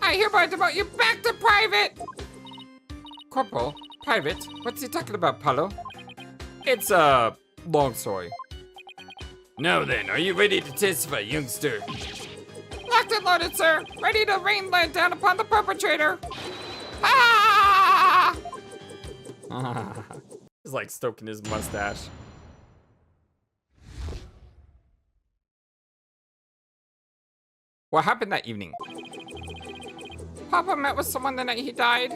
I hereby demote you back to private. Corporal, private? What's he talking about, Paulo? It's a long story. Now then, are you ready to testify, youngster? Locked and loaded, sir. Ready to rain lead down upon the perpetrator. Ah! He's like stoking his mustache. What happened that evening? Papa met with someone the night he died.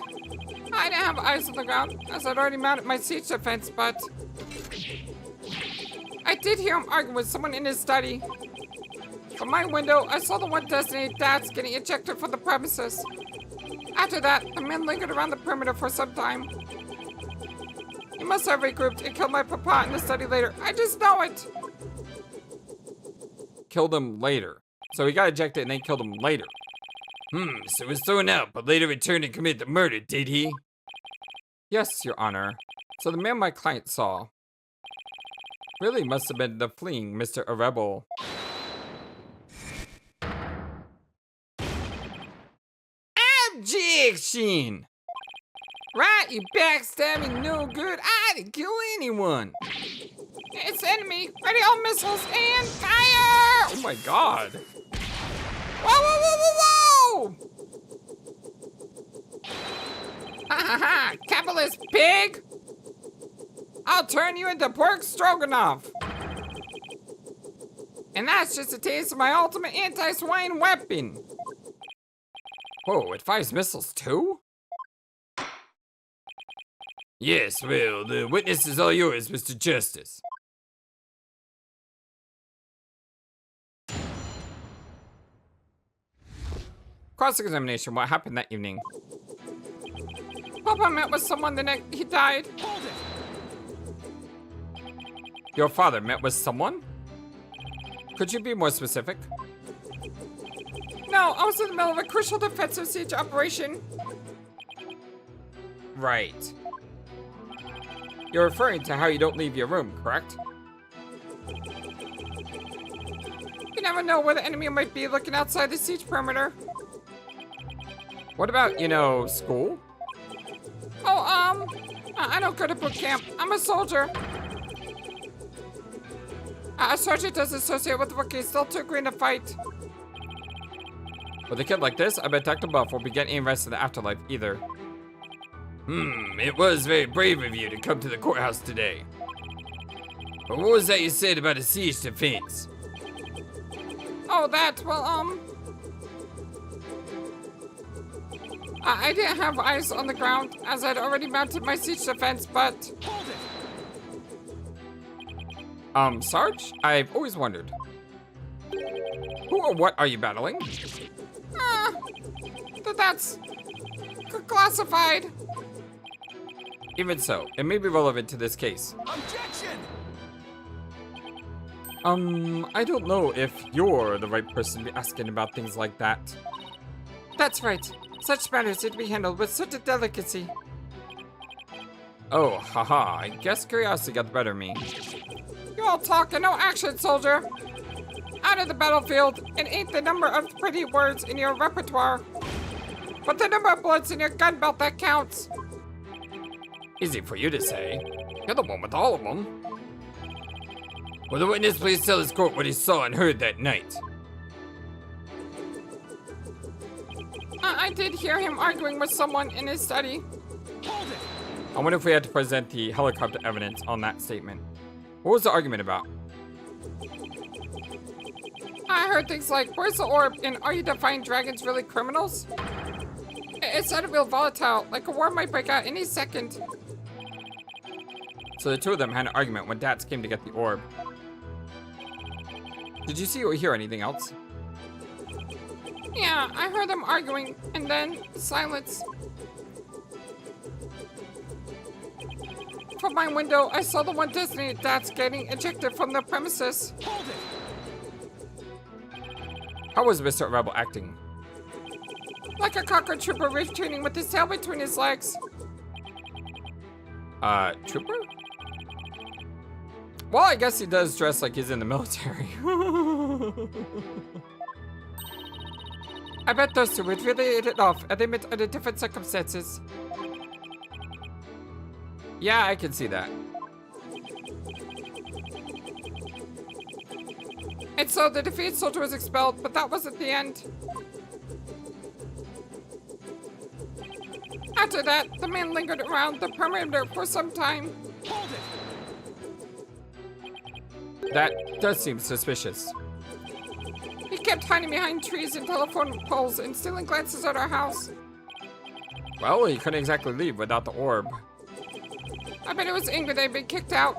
I didn't have eyes on the ground, as I'd already mounted my siege defense, but I did hear him arguing with someone in his study. From my window, I saw the one designated Dads getting ejected from the premises. After that, the men lingered around the perimeter for some time. He must have regrouped and killed my papa in the study later. I just know it. Killed him later. So he got ejected and then killed him later. So he was thrown out, but later returned and committed the murder, did he? Yes, Your Honor. So the man my client saw really must have been the fleeing Mr. Rebel. Objection! Right, you backstabbing no good. I didn't kill anyone. It's the enemy. Ready all missiles and fire! Oh my god. Whoa, whoa, whoa, whoa, whoa! Ha ha ha! Capitalist pig! I'll turn you into pork stroganoff! And that's just a taste of my ultimate anti-swine weapon! Whoa, it fires missiles too? Yes, well, the witness is all yours, Mr. Justice. Cross-examination, what happened that evening? Papa met with someone the night he died. Hold it! Your father met with someone? Could you be more specific? No, I was in the middle of a crucial defensive siege operation. Right. You're referring to how you don't leave your room, correct? You never know where the enemy might be looking outside the siege perimeter. What about, you know, school? Oh, I don't go to boot camp. I'm a soldier. A sergeant does associate with rookies, still too green to fight. With a kid like this, I bet Dr. Buff will be getting any rest in the afterlife either. It was very brave of you to come to the courthouse today. But what was that you said about a siege defense? Oh, that, well, I didn't have eyes on the ground, as I'd already mounted my siege defense, but... Hold it! Sarge? I've always wondered. Who or what are you battling? That's... classified. Even so, it may be relevant to this case. Objection! I don't know if you're the right person to be asking about things like that. That's right. Such matters need to be handled with certain delicacy. Oh, haha, I guess curiosity got the better of me. You all talk and no action, soldier. Out of the battlefield, it ain't the number of pretty words in your repertoire, but the number of bullets in your gun belt that counts. Easy for you to say. You're the one with all of them. Will the witness please tell his court what he saw and heard that night? I did hear him arguing with someone in his study. Hold it! I wonder if we had to present the helicopter evidence on that statement. What was the argument about? I heard things like, where's the orb, and are you Defiant Dragons really criminals? It sounded real volatile, like a war might break out any second. So the two of them had an argument when Dats came to get the orb. Did you see or hear anything else? Yeah, I heard them arguing, and then silence. From my window, I saw the one designated Dats getting ejected from the premises. Hold it! How was Mr. Rebel acting? Like a cockroach trooper retreating with his tail between his legs. Trooper? Well, I guess he does dress like he's in the military. I bet those two would really hit it off, and they met under different circumstances. Yeah, I can see that. And so the defeated soldier was expelled, but that wasn't the end. After that, the man lingered around the perimeter for some time. Hold it! That does seem suspicious. He kept hiding behind trees and telephone poles and stealing glances at our house. Well, he couldn't exactly leave without the orb. I bet he was angry they'd been kicked out.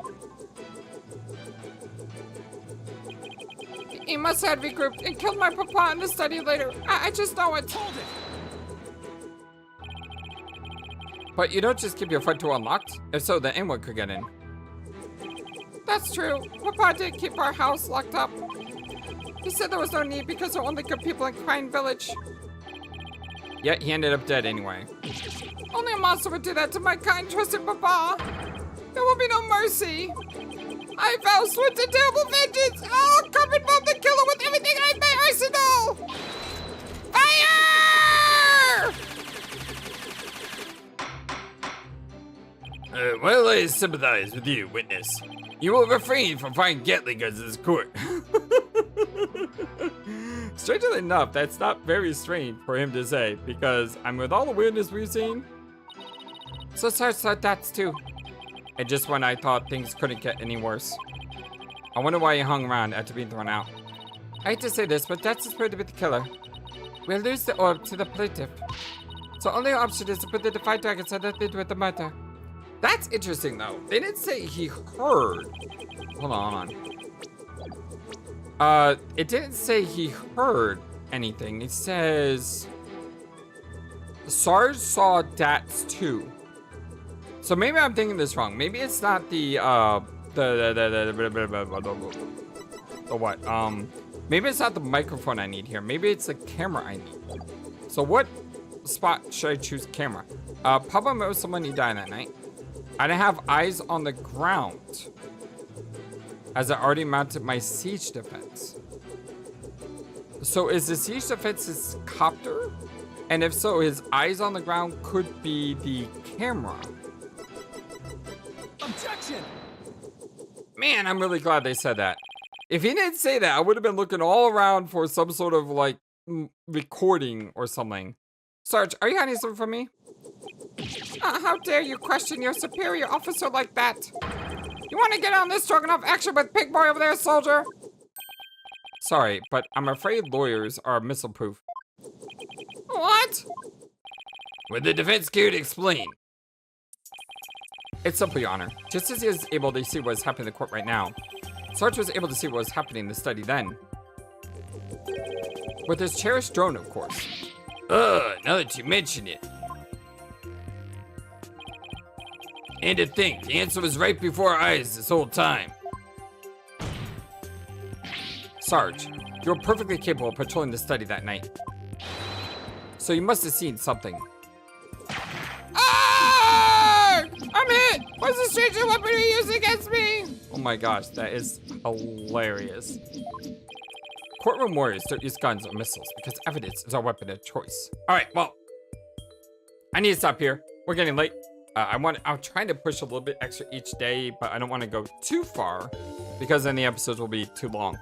He must have regrouped and killed my papa in the study later. I just know it. Hold it! But you don't just keep your front door unlocked? If so, then anyone could get in. That's true. Papa did keep our house locked up. He said there was no need because there were only good people in Khura'in village. Yet he ended up dead anyway. Only a monster would do that to my kind, trusted papa. There will be no mercy. I vow swift and terrible vengeance. I'll come and bomb the killer with everything I have in my arsenal. Fire! Well, I sympathize with you, witness. You will refrain from firing Gatling guns in this court. Strangely enough, that's not very strange for him to say, because I'm with all the weirdness we've seen. So Sarge thought that's too. And just when I thought things couldn't get any worse. I wonder why he hung around after being thrown out. I hate to say this, but that's his to be the killer. We'll lose the orb to the plaintiff. So only option is to put the Defiant Dragons so that they do with the murder. That's interesting though. They didn't say he heard. Hold on. It didn't say he heard anything. It says Sarge saw Dats too. So maybe I'm thinking this wrong. Maybe it's not the what? Maybe it's not the microphone I need here. Maybe it's the camera I need. So what spot should I choose camera? Problem was someone who died that night. I didn't have eyes on the ground, as I already mounted my siege defense. So is the siege defense his copter? And if so, his eyes on the ground could be the camera. Objection! Man, I'm really glad they said that. If he didn't say that, I would have been looking all around for some sort of like recording or something. Sarge, are you hiding something from me? How dare you question your superior officer like that? You want to get on this strong enough action with Pig Boy over there, soldier? Sorry, but I'm afraid lawyers are missile-proof. What? Would the defense care to explain? It's simple, Your Honor. Just as he was able to see what's happening in the court right now, Sarge was able to see what was happening in the study then. With his cherished drone, of course. Now that you mention it. And to think, the answer was right before our eyes this whole time. Sarge, you were perfectly capable of patrolling the study that night. So you must have seen something. Ah! I'm hit! What's the stranger weapon you used against me? Oh my gosh, that is hilarious. Courtroom warriors don't use guns or missiles because evidence is our weapon of choice. All right, well, I need to stop here. We're getting late. I'm trying to push a little bit extra each day, but I don't want to go too far because then the episodes will be too long.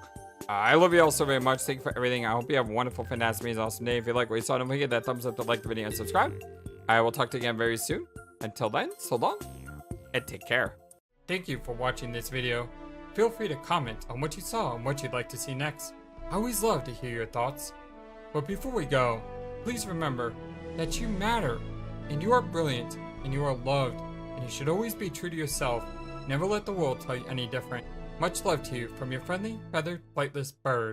I love you all so very much. Thank you for everything. I hope you have a wonderful, fantastic, amazing, awesome day. If you like what you saw, don't forget that thumbs up to like the video and subscribe. I will talk to you again very soon. Until then, so long and take care. Thank you for watching this video. Feel free to comment on what you saw and what you'd like to see next. I always love to hear your thoughts. But before we go, please remember that you matter and you are brilliant and you are loved and you should always be true to yourself. Never let the world tell you any different. Much love to you from your friendly, feathered, flightless bird.